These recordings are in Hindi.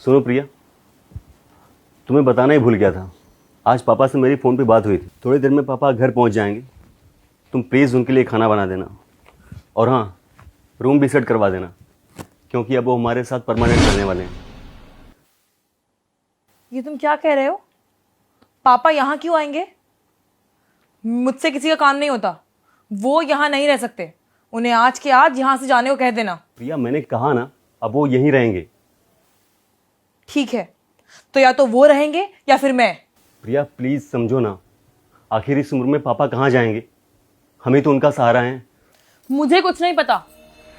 सुनो प्रिया, तुम्हें बताना ही भूल गया था। आज पापा से मेरी फ़ोन पे बात हुई थी। थोड़ी देर में पापा घर पहुंच जाएंगे। तुम प्लीज़ उनके लिए खाना बना देना, और हाँ, रूम भी सेट करवा देना, क्योंकि अब वो हमारे साथ परमानेंट रहने वाले हैं। ये तुम क्या कह रहे हो? पापा यहाँ क्यों आएंगे? मुझसे किसी का काम नहीं होता। वो यहाँ नहीं रह सकते। उन्हें आज के आज यहाँ से जाने को कह देना। प्रिया, मैंने कहा ना, अब वो यहीं रहेंगे। ठीक है, तो या तो वो रहेंगे या फिर मैं। प्रिया प्लीज़ समझो ना, आखिर इस उम्र में पापा कहाँ जाएंगे? हमें तो उनका सहारा है। मुझे कुछ नहीं पता।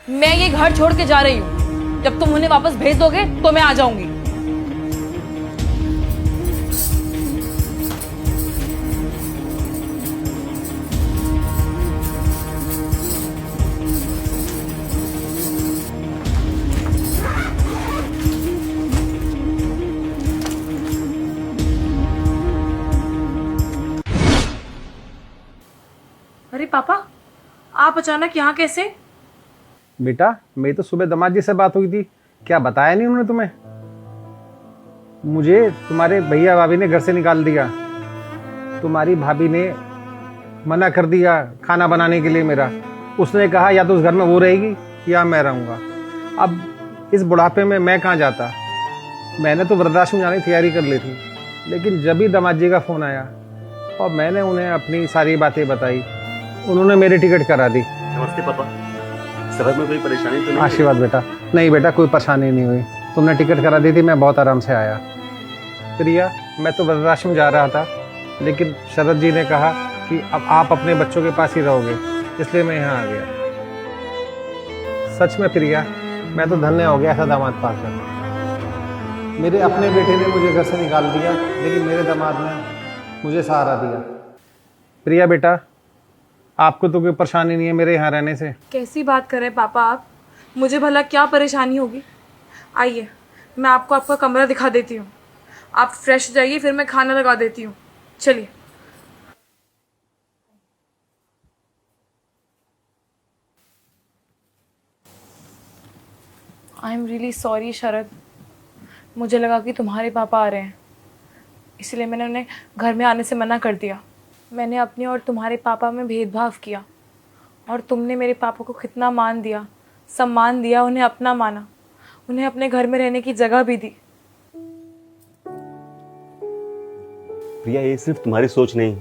मैं ये घर छोड़ के जा रही हूँ। जब तुम उन्हें वापस भेज दोगे तो मैं आ जाऊंगी। अरे पापा, आप अचानक यहाँ कैसे? बेटा, मेरी तो सुबह दामाद जी से बात हुई थी। क्या बताया नहीं उन्होंने तुम्हें? मुझे तुम्हारे भैया भाभी ने घर से निकाल दिया। तुम्हारी भाभी ने मना कर दिया खाना बनाने के लिए मेरा। उसने कहा या तो उस घर में वो रहेगी या मैं रहूँगा। अब इस बुढ़ापे में मैं कहाँ जाता। मैंने तो वृद्धाश्रम जाने की तैयारी कर ली थी, लेकिन जब ही दामाद जी का फ़ोन आया और मैंने उन्हें अपनी सारी बातें बताई, उन्होंने मेरी टिकट करा दी। नमस्ते पापा, सफर में कोई परेशानी तो नहीं? आशीर्वाद बेटा। नहीं बेटा, कोई परेशानी नहीं हुई। तुमने टिकट करा दी थी, मैं बहुत आराम से आया। प्रिया, मैं तो वृद्धाश्रम जा रहा था, लेकिन शरद जी ने कहा कि अब आप अपने बच्चों के पास ही रहोगे, इसलिए मैं यहाँ आ गया। सच में प्रिया, मैं तो धन्य हो गया ऐसा दामाद पाकर। मेरे अपने बेटे ने मुझे घर से निकाल दिया, लेकिन मेरे दामाद ने मुझे सहारा दिया। प्रिया बेटा, आपको तो कोई परेशानी नहीं है मेरे यहाँ रहने से? कैसी बात कर रहे हैं पापा आप? मुझे भला क्या परेशानी होगी? आइए, मैं आपको आपका कमरा दिखा देती हूँ। आप फ्रेश हो जाइए, फिर मैं खाना लगा देती हूँ। चलिए। आई एम रियली सॉरी शरद। मुझे लगा कि तुम्हारे पापा आ रहे हैं, इसलिए मैंने उन्हें घर में आने से मना कर दिया। मैंने अपने और तुम्हारे पापा में भेदभाव किया, और तुमने मेरे पापा को कितना मान दिया, सम्मान दिया, उन्हें अपना माना, उन्हें अपने घर में रहने की जगह भी दी। प्रिया, ये सिर्फ तुम्हारी सोच नहीं,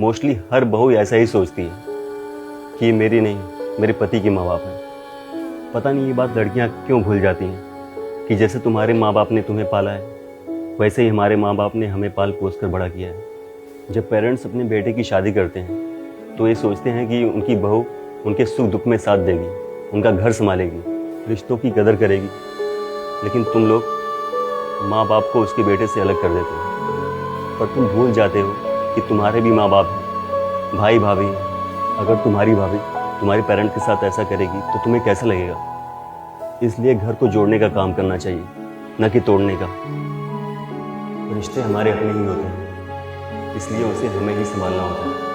मोस्टली हर बहू ऐसा ही सोचती है कि ये मेरी नहीं, मेरे पति के माँ बाप हैं। पता नहीं ये बात लड़कियाँ क्यों भूल जाती हैं कि जैसे तुम्हारे माँ बाप ने तुम्हें पाला है, वैसे ही हमारे माँ बाप ने हमें पाल पोस कर बड़ा किया है। जब पेरेंट्स अपने बेटे की शादी करते हैं तो ये सोचते हैं कि उनकी बहू उनके सुख दुख में साथ देगी, उनका घर संभालेगी, रिश्तों की कदर करेगी। लेकिन तुम लोग माँ बाप को उसके बेटे से अलग कर देते हो, पर तुम भूल जाते हो कि तुम्हारे भी माँ बाप हैं, भाई भाभी हैं। अगर तुम्हारी भाभी तुम्हारे पेरेंट के साथ ऐसा करेगी तो तुम्हें कैसा लगेगा? इसलिए घर को जोड़ने का काम करना चाहिए, न कि तोड़ने का। रिश्ते हमारे अपने ही होते हैं, इसलिए उसे हमें ही संभालना होता है।